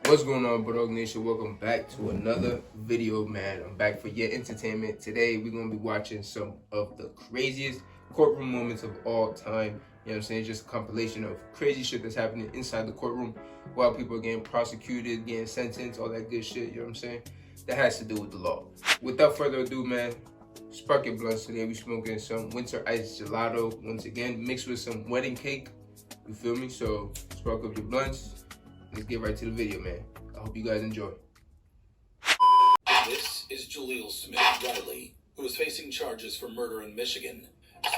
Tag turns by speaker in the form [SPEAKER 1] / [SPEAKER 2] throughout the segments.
[SPEAKER 1] What's going on, Bulldog Nation? Welcome back to another video, man. I'm back for your entertainment. Today, we're going to be watching some of the craziest courtroom moments of all time. You know what I'm saying? Just a compilation of crazy shit that's happening inside the courtroom while people are getting prosecuted, getting sentenced, all that good shit. You know what I'm saying? That has to do with the law. Without further ado, man, spark your blunts. Today, we smoking some winter ice gelato, once again, mixed with some wedding cake. You feel me? So, spark up your blunts. Let's get right to the video, man. I hope you guys enjoy.
[SPEAKER 2] This is Jaleel Smith Riley, who is facing charges for murder in Michigan.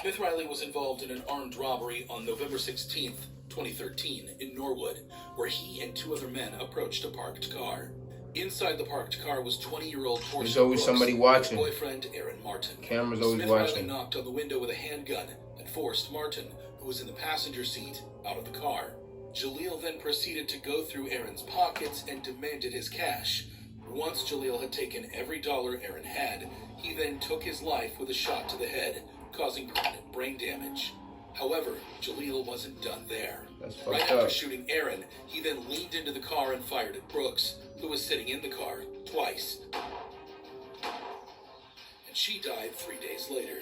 [SPEAKER 2] Smith Riley was involved in an armed robbery on November 16th, 2013 in Norwood, where he and two other men approached a parked car. Inside the parked car was 20-year-old Portia.
[SPEAKER 1] There's always somebody watching.
[SPEAKER 2] Boyfriend Aaron Martin.
[SPEAKER 1] Camera's always
[SPEAKER 2] Smith
[SPEAKER 1] watching.
[SPEAKER 2] Riley knocked on the window with a handgun and forced Martin, who was in the passenger seat, out of the car. Jaleel then proceeded to go through Aaron's pockets and demanded his cash. Once Jaleel had taken every dollar Aaron had, he then took his life with a shot to the head, causing permanent brain damage. However, Jaleel wasn't done there. Right after shooting Aaron, he then leaned into the car and fired at Brooks, who was sitting in the car, twice. And she died 3 days later.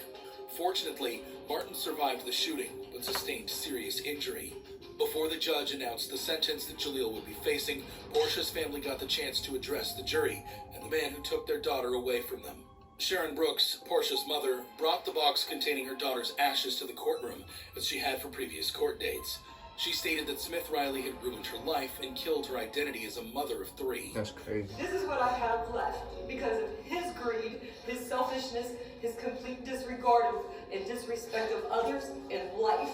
[SPEAKER 2] Fortunately, Martin survived the shooting, but sustained serious injury. Before the judge announced the sentence that Jaleel would be facing, Portia's family got the chance to address the jury and the man who took their daughter away from them. Sharon Brooks, Portia's mother, brought the box containing her daughter's ashes to the courtroom, as she had for previous court dates. She stated that Smith Riley had ruined her life and killed her identity as a mother of three.
[SPEAKER 1] That's crazy.
[SPEAKER 3] This is what I have left because of his greed, his selfishness, his complete disregard of and disrespect of others and life.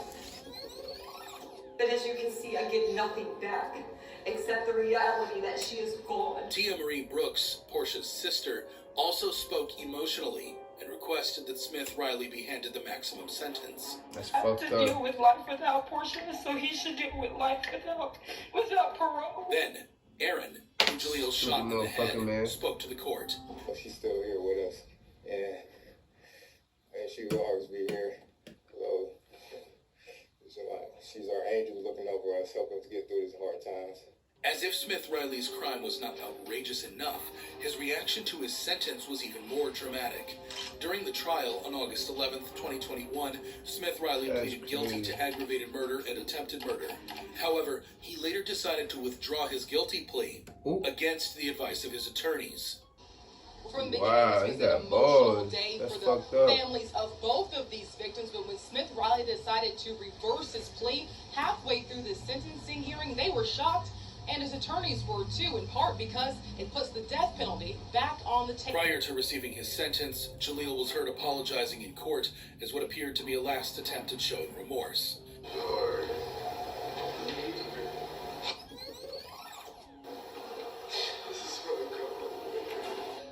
[SPEAKER 3] But as you can see, I get nothing back except the reality that she is gone. Tia Marie Brooks, Portia's sister, also spoke emotionally and requested that Smith Riley be handed the maximum sentence.
[SPEAKER 1] That's
[SPEAKER 3] I have
[SPEAKER 1] fucked
[SPEAKER 3] to
[SPEAKER 1] up.
[SPEAKER 3] deal with life without Portia, so he should deal with life without parole.
[SPEAKER 2] Then, Aaron, who Jaleel shot in the head, spoke to the court.
[SPEAKER 4] She's still here with us, and she will always be here. So she's our angel looking over us, helping us get through these hard times.
[SPEAKER 2] As if Smith Riley's crime was not outrageous enough, his reaction to his sentence was even more dramatic. During the trial on August 11th, 2021, Smith Riley pleaded guilty to aggravated murder and attempted murder. However, he later decided to withdraw his guilty plea against the advice of his attorneys.
[SPEAKER 5] Wow, he got balls. That's fucked up. Families of both of these victims, but when Smith Riley decided to reverse his plea halfway through the sentencing hearing, they were shocked, and his attorneys were too, in part because it puts the death penalty back on the table.
[SPEAKER 2] Prior to receiving his sentence, Jaleel was heard apologizing in court as what appeared to be a last attempt at showing remorse.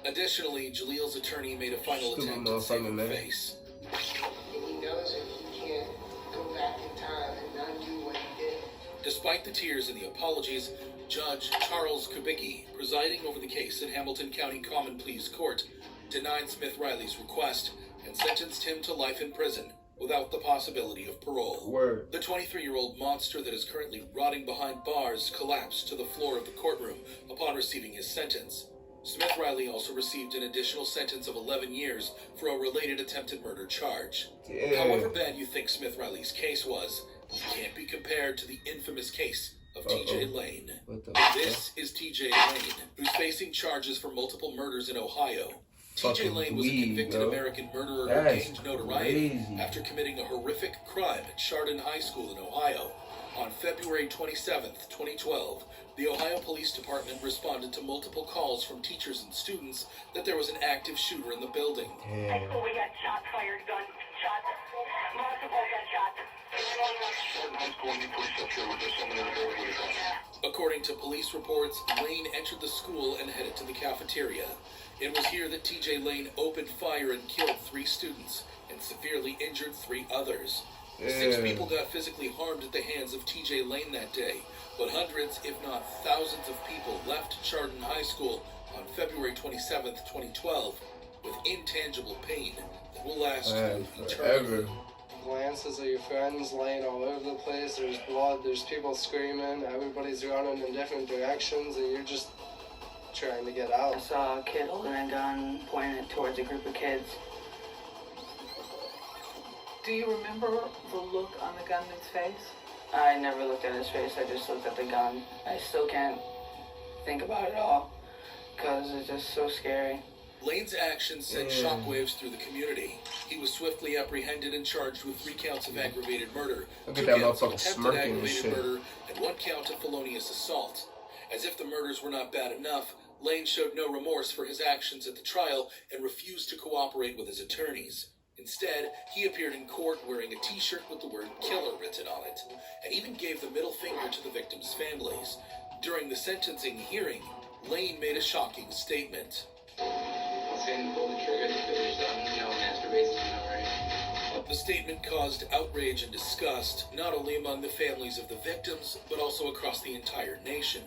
[SPEAKER 2] Additionally, Jaleel's attorney made a final attempt to save her face.
[SPEAKER 6] And he knows that he can't go back in time and undo what he did.
[SPEAKER 2] Despite the tears and the apologies, Judge Charles Kubicki, presiding over the case in Hamilton County Common Pleas Court, denied Smith Riley's request and sentenced him to life in prison without the possibility of parole. The 23-year-old monster that is currently rotting behind bars collapsed to the floor of the courtroom upon receiving his sentence. Smith Riley also received an additional sentence of 11 years for a related attempted murder charge. However bad you think Smith Riley's case was, it can't be compared to the infamous case of T.J. Lane. This is T.J. Lane, who's facing charges for multiple murders in Ohio. T.J. Lane was a convicted American murderer who gained notoriety after committing a horrific crime at Chardon High School in Ohio. On February 27th, 2012, the Ohio Police Department responded to multiple calls from teachers and students that there was an active shooter in the building.
[SPEAKER 7] High school, we got shots fired, gunshots, multiple gunshots.
[SPEAKER 2] According to police reports, Lane entered the school and headed to the cafeteria. It was here that T.J. Lane opened fire and killed 3 students and severely injured 3 others. 6 people got physically harmed at the hands of T.J. Lane that day, but hundreds, if not thousands of people left Chardon High School on February 27th, 2012 with intangible pain that will last through eternity.
[SPEAKER 8] glances at your friends laying all over the place. There's blood, there's people screaming, everybody's running in different directions, and you're just trying to get out.
[SPEAKER 9] I saw a kid holding a gun, pointing it towards a group of kids.
[SPEAKER 10] Do you remember the look on the gunman's face?
[SPEAKER 9] I never looked at his face, I just looked at the gun. I still can't think about it all, because it's just so scary.
[SPEAKER 2] Lane's actions sent shockwaves through the community. He was swiftly apprehended and charged with 3 counts of aggravated murder,
[SPEAKER 1] Look
[SPEAKER 2] 2
[SPEAKER 1] at that
[SPEAKER 2] counts of
[SPEAKER 1] motherfucker
[SPEAKER 2] attempted
[SPEAKER 1] smirking and
[SPEAKER 2] aggravated
[SPEAKER 1] shit.
[SPEAKER 2] murder, and 1 count of felonious assault. As if the murders were not bad enough, Lane showed no remorse for his actions at the trial and refused to cooperate with his attorneys. Instead, he appeared in court wearing a t-shirt with the word killer written on it, and even gave the middle finger to the victims' families. During the sentencing hearing, Lane made a shocking statement. The statement caused outrage and disgust, not only among the families of the victims, but also across the entire nation.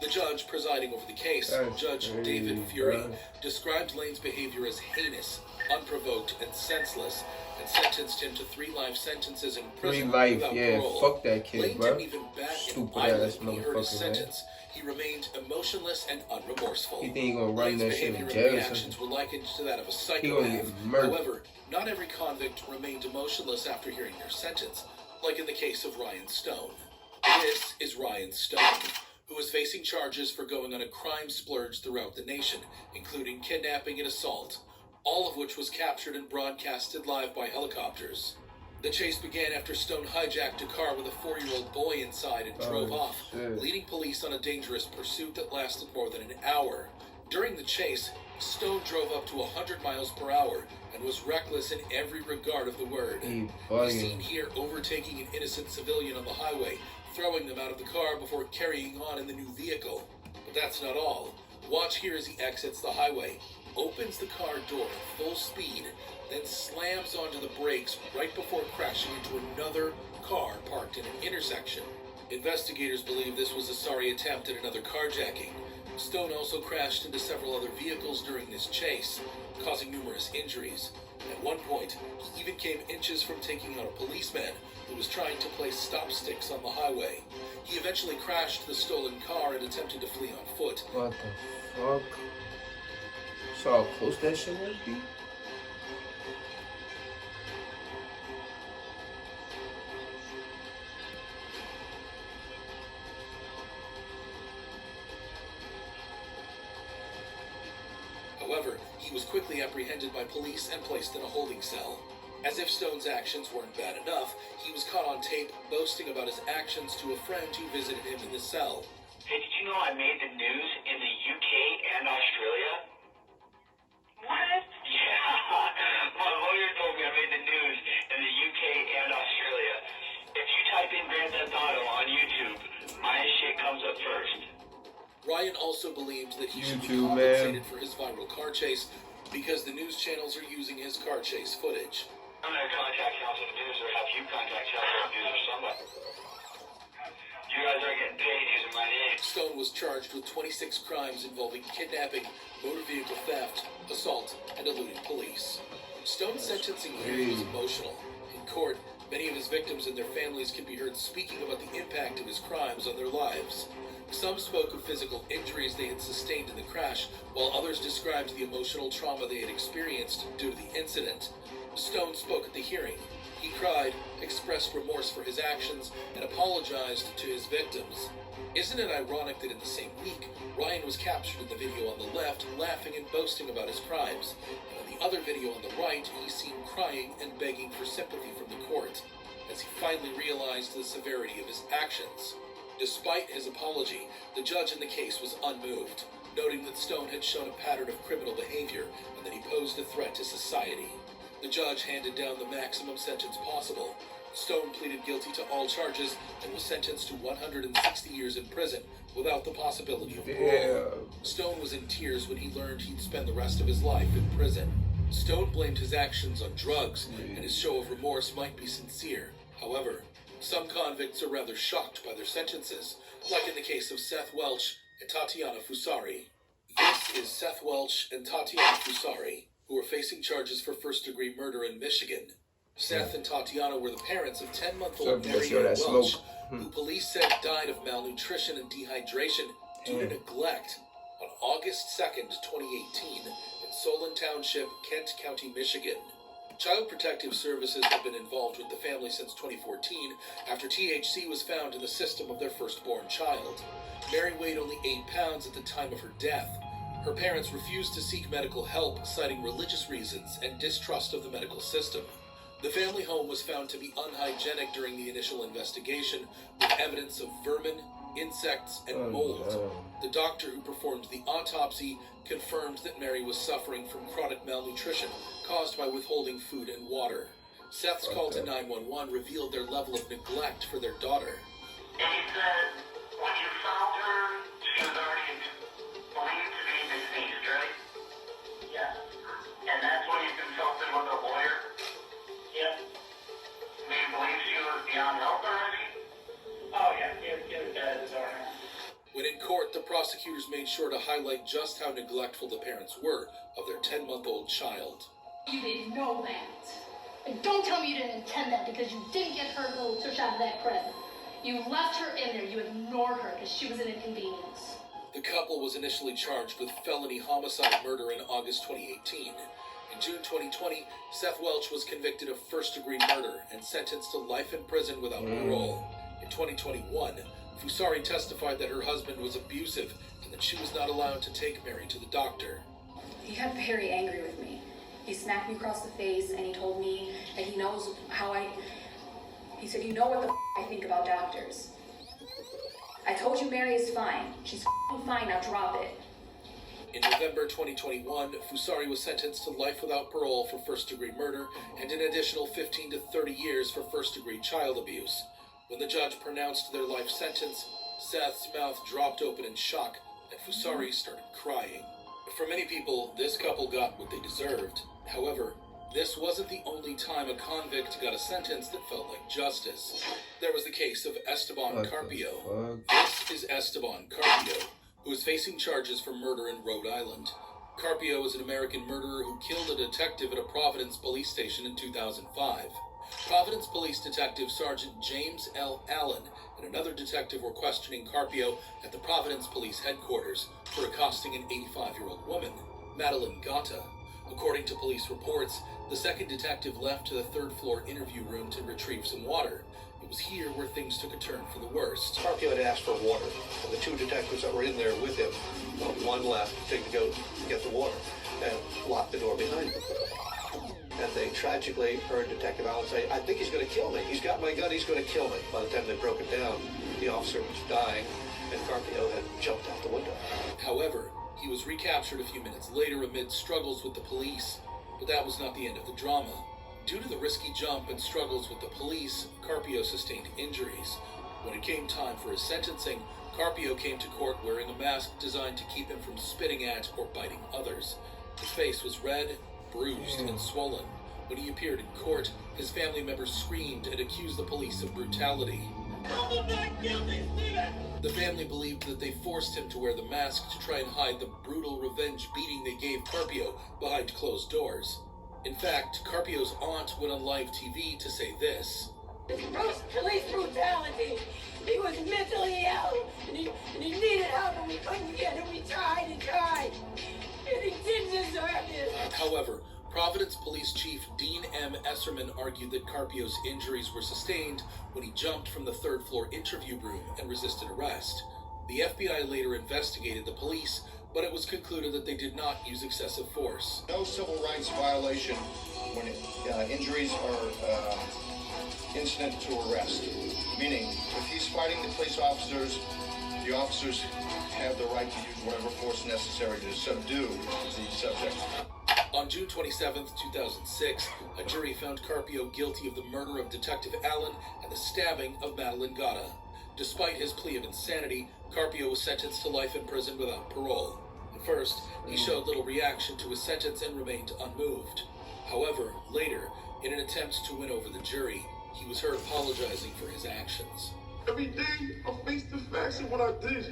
[SPEAKER 2] The judge presiding over the case, Judge David Fury, described Lane's behavior as heinous, unprovoked, and senseless, and sentenced him to 3 life sentences in prison
[SPEAKER 1] 3 life,
[SPEAKER 2] without
[SPEAKER 1] yeah,
[SPEAKER 2] parole.
[SPEAKER 1] fuck that kid,
[SPEAKER 2] Lane
[SPEAKER 1] bro.
[SPEAKER 2] didn't even bat an
[SPEAKER 1] Stupid
[SPEAKER 2] eyelid
[SPEAKER 1] ass
[SPEAKER 2] when he heard his
[SPEAKER 1] motherfucker, man.
[SPEAKER 2] sentence. He remained emotionless and unremorseful.
[SPEAKER 1] You think he gonna run
[SPEAKER 2] Lane's
[SPEAKER 1] that shit in
[SPEAKER 2] behavior and
[SPEAKER 1] jail or
[SPEAKER 2] reactions
[SPEAKER 1] something?
[SPEAKER 2] were likened to that of a
[SPEAKER 1] He gonna
[SPEAKER 2] psychopath.
[SPEAKER 1] get murdered.
[SPEAKER 2] However, not every convict remained emotionless after hearing their sentence, like in the case of Ryan Stone. This is Ryan Stone, who is facing charges for going on a crime splurge throughout the nation, including kidnapping and assault, all of which was captured and broadcasted live by helicopters. The chase began after Stone hijacked a car with a 4-year-old boy inside and drove off, leading police on a dangerous pursuit that lasted more than an hour. During the chase, Stone drove up to 100 miles per hour and was reckless in every regard of the word. He's seen here overtaking an innocent civilian on the highway, throwing them out of the car before carrying on in the new vehicle. But that's not all. Watch here as he exits the highway, opens the car door at full speed, then slams onto the brakes right before crashing into another car parked in an intersection. Investigators believe this was a sorry attempt at another carjacking. Stone also crashed into several other vehicles during this chase, causing numerous injuries. At one point, he even came inches from taking out a policeman who was trying to place stop sticks on the highway. He eventually crashed the stolen car and attempted to flee on foot.
[SPEAKER 1] What the fuck? Saw how close that shit was, B?
[SPEAKER 2] However, he was quickly apprehended by police and placed in a holding cell. As if Stone's actions weren't bad enough, he was caught on tape boasting about his actions to a friend who visited him in the cell.
[SPEAKER 7] Hey, did you know I made the news in the UK and Australia? What? Yeah, my lawyer told me I made the news in the UK and Australia. If you type in Grand Theft Auto on YouTube, my shit comes up first.
[SPEAKER 2] Ryan also believed that he should be
[SPEAKER 1] YouTube,
[SPEAKER 2] compensated
[SPEAKER 1] man.
[SPEAKER 2] for his viral car chase because the news channels are using his car chase footage.
[SPEAKER 7] I'm going to contact Council of News or have you contact Council of News or somebody. You guys are getting paid using my name.
[SPEAKER 2] Stone was charged with 26 crimes involving kidnapping, motor vehicle theft, assault, and eluding police. Stone's sentencing hearing was emotional. In court, many of his victims and their families can be heard speaking about the impact of his crimes on their lives. Some spoke of physical injuries they had sustained in the crash, while others described the emotional trauma they had experienced due to the incident. Stone spoke at the hearing. He cried, expressed remorse for his actions, and apologized to his victims. Isn't it ironic that in the same week, Ryan was captured in the video on the left, laughing and boasting about his crimes, and in the other video on the right, he's seen crying and begging for sympathy from the court, as he finally realized the severity of his actions. Despite his apology, the judge in the case was unmoved, noting that Stone had shown a pattern of criminal behavior and that he posed a threat to society. The judge handed down the maximum sentence possible. Stone pleaded guilty to all charges and was sentenced to 160 years in prison without the possibility of parole. Stone was in tears when he learned he'd spend the rest of his life in prison. Stone blamed his actions on drugs, and his show of remorse might be sincere. However, some convicts are rather shocked by their sentences, like in the case of Seth Welch and Tatiana Fusari. This is Seth Welch and Tatiana Fusari, who are facing charges for first-degree murder in Michigan. Seth and Tatiana were the parents of 10-month-old
[SPEAKER 1] So,
[SPEAKER 2] Mary
[SPEAKER 1] sure that
[SPEAKER 2] Welch,
[SPEAKER 1] smoke.
[SPEAKER 2] who police said died of malnutrition and dehydration due to neglect on August 2nd, 2018, in Solon Township, Kent County, Michigan. Child Protective Services have been involved with the family since 2014 after THC was found in the system of their firstborn child. Mary weighed only 8 pounds at the time of her death. Her parents refused to seek medical help, citing religious reasons and distrust of the medical system. The family home was found to be unhygienic during the initial investigation, with evidence of vermin, insects, and mold. The doctor who performed the autopsy confirmed that Mary was suffering from chronic malnutrition caused by withholding food and water. Seth's call to 911 revealed their level of neglect for their daughter.
[SPEAKER 7] And he said, when you found her, she was already believed to be deceased, right? Yeah. And that's when you consulted with a lawyer? Yep. Do you believe she was beyond help already? Oh, yeah. He was dead as already.
[SPEAKER 2] When in court, the prosecutors made sure to highlight just how neglectful the parents were of their 10-month-old child.
[SPEAKER 11] You didn't know that. And don't tell me you didn't intend that because you didn't get her little tush out of that present. You left her in there. You ignored her because she was an inconvenience.
[SPEAKER 2] The couple was initially charged with felony homicide murder in August 2018. In June 2020, Seth Welch was convicted of first-degree murder and sentenced to life in prison without parole. In 2021, Fusari testified that her husband was abusive and that she was not allowed to take Mary to the doctor.
[SPEAKER 12] He got very angry with me. He smacked me across the face and he told me that he knows how he said, you know what the I think about doctors. I told you Mary is fine. She's fine, now drop it.
[SPEAKER 2] In November 2021, Fusari was sentenced to life without parole for first-degree murder and an additional 15 to 30 years for first-degree child abuse. When the judge pronounced their life sentence, Seth's mouth dropped open in shock and Fusari started crying. For many people, this couple got what they deserved. However, this wasn't the only time a convict got a sentence that felt like justice. There was the case of Esteban Carpio. This is Esteban Carpio, who is facing charges for murder in Rhode Island. Carpio is an American murderer who killed a detective at a Providence police station in 2005. Providence Police Detective Sergeant James L. Allen and another detective were questioning Carpio at the Providence Police Headquarters for accosting an 85-year-old woman, Madeline Gata. According to police reports, the second detective left to the third-floor interview room to retrieve some water. It was here where things took a turn for the worst.
[SPEAKER 13] Carpio had asked for water, and the two detectives that were in there with him, one left to go get the water and locked the door behind him. And they tragically heard Detective Allen say, I think he's going to kill me. He's got my gun, he's going to kill me. By the time they broke it down, the officer was dying, and Carpio had jumped out the window.
[SPEAKER 2] However, he was recaptured a few minutes later amid struggles with the police. But that was not the end of the drama. Due to the risky jump and struggles with the police, Carpio sustained injuries. When it came time for his sentencing, Carpio came to court wearing a mask designed to keep him from spitting at or biting others. His face was red, bruised, and swollen. When he appeared in court, his family members screamed and accused the police of brutality. The family believed that they forced him to wear the mask to try and hide the brutal revenge beating they gave Carpio behind closed doors. In fact, Carpio's aunt went on live TV to say this.
[SPEAKER 14] Police brutality. He was mentally ill, and he needed help, and we couldn't get him. We tried and tried, and he didn't deserve it.
[SPEAKER 2] However, Providence Police Chief Dean M. Esserman argued that Carpio's injuries were sustained when he jumped from the third-floor interview room and resisted arrest. The FBI later investigated the police, but it was concluded that they did not use excessive force.
[SPEAKER 15] No civil rights violation when injuries are incident to arrest. Meaning, if he's fighting the police officers, the officers have the right to use whatever force necessary to subdue the subject.
[SPEAKER 2] On June 27, 2006, a jury found Carpio guilty of the murder of Detective Allen and the stabbing of Madeline Gata. Despite his plea of insanity, Carpio was sentenced to life in prison without parole. At first, he showed little reaction to his sentence and remained unmoved. However, later, in an attempt to win over the jury, he was heard apologizing for his actions.
[SPEAKER 16] Every day, I face the facts of what I did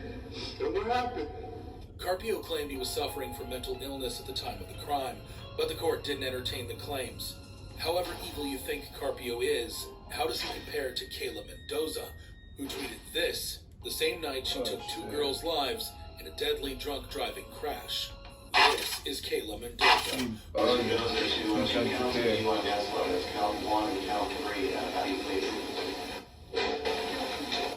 [SPEAKER 16] and what happened.
[SPEAKER 2] Carpio claimed he was suffering from mental illness at the time of the crime, but the court didn't entertain the claims. However evil you think Carpio is, how does he compare to Kayla Mendoza, who tweeted this the same night she took two girls' lives in a deadly drunk driving crash? This is Kayla Mendoza.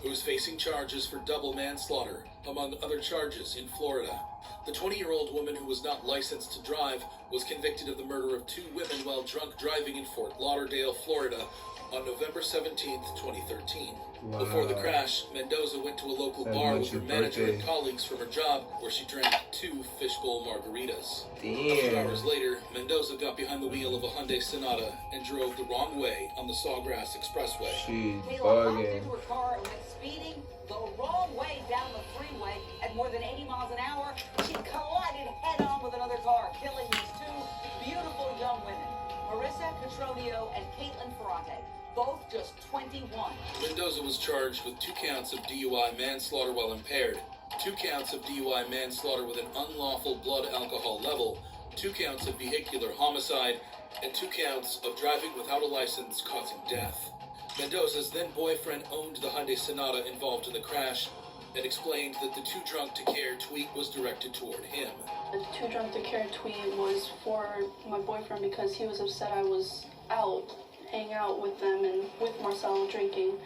[SPEAKER 2] Who's facing charges for double manslaughter, among other charges in Florida. The 20-year-old woman who was not licensed to drive was convicted of the murder of two women while drunk driving in Fort Lauderdale, Florida on November 17th, 2013. Wow. Before the crash, Mendoza went to a local bar with her manager and colleagues from her job where she drank 2 fishbowl margaritas.
[SPEAKER 1] Damn.
[SPEAKER 2] A few hours later, Mendoza got behind the wheel of a Hyundai Sonata and drove the wrong way on the Sawgrass Expressway.
[SPEAKER 1] She's
[SPEAKER 17] Kayla hopped into her car and went speeding the wrong way down the freeway at more than 80 miles an hour. She collided head-on with another car, killing these 2 beautiful young women, Marissa Cotroneo and Caitlin Ferrante, both just 21.
[SPEAKER 2] Mendoza was charged with 2 counts of DUI manslaughter while impaired, 2 counts of DUI manslaughter with an unlawful blood alcohol level, 2 counts of vehicular homicide, and 2 counts of driving without a license causing death. Mendoza's then boyfriend owned the Hyundai Sonata involved in the crash and explained that the Too Drunk to Care tweet was directed toward him.
[SPEAKER 18] The Too Drunk to Care tweet was for my boyfriend because he was upset I was out, hanging out with them and with Marcelo drinking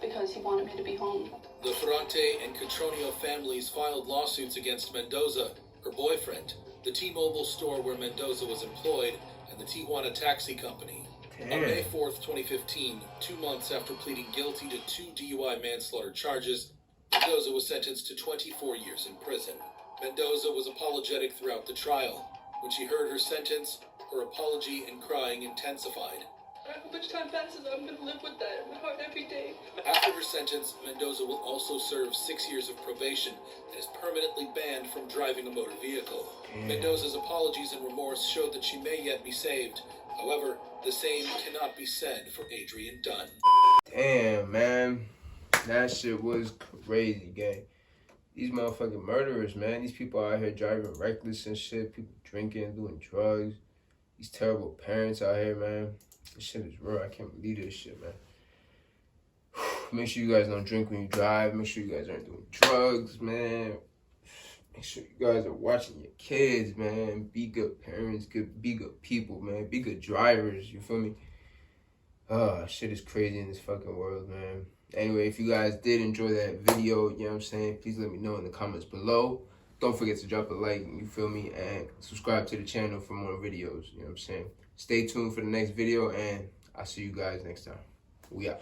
[SPEAKER 18] because he wanted me to be home.
[SPEAKER 2] The Ferrante and Cotroneo families filed lawsuits against Mendoza, her boyfriend, the T-Mobile store where Mendoza was employed, and the Tijuana taxi company. On May 4th, 2015, 2 months after pleading guilty to 2 DUI manslaughter charges, Mendoza was sentenced to 24 years in prison. Mendoza was apologetic throughout the trial. When she heard her sentence, her apology and crying intensified.
[SPEAKER 18] How much time passes, I'm going to live with that in my heart every day.
[SPEAKER 2] After her sentence, Mendoza will also serve 6 years of probation and is permanently banned from driving a motor vehicle. Mendoza's apologies and remorse showed that she may yet be saved. However, the same cannot be said for Adrian Dunn.
[SPEAKER 1] Damn, man. That shit was crazy, gang. These motherfucking murderers, man. These people out here driving reckless and shit. People drinking, doing drugs. These terrible parents out here, man. This shit is real. I can't believe this shit, man. Make sure you guys don't drink when you drive. Make sure you guys aren't doing drugs, man. Make sure you guys are watching your kids, man. Be good parents, be good people, man. Be good drivers, you feel me? Shit is crazy in this fucking world, man. Anyway, if you guys did enjoy that video, you know what I'm saying, please let me know in the comments below. Don't forget to drop a like, you feel me? And subscribe to the channel for more videos, you know what I'm saying? Stay tuned for the next video, and I'll see you guys next time. We out.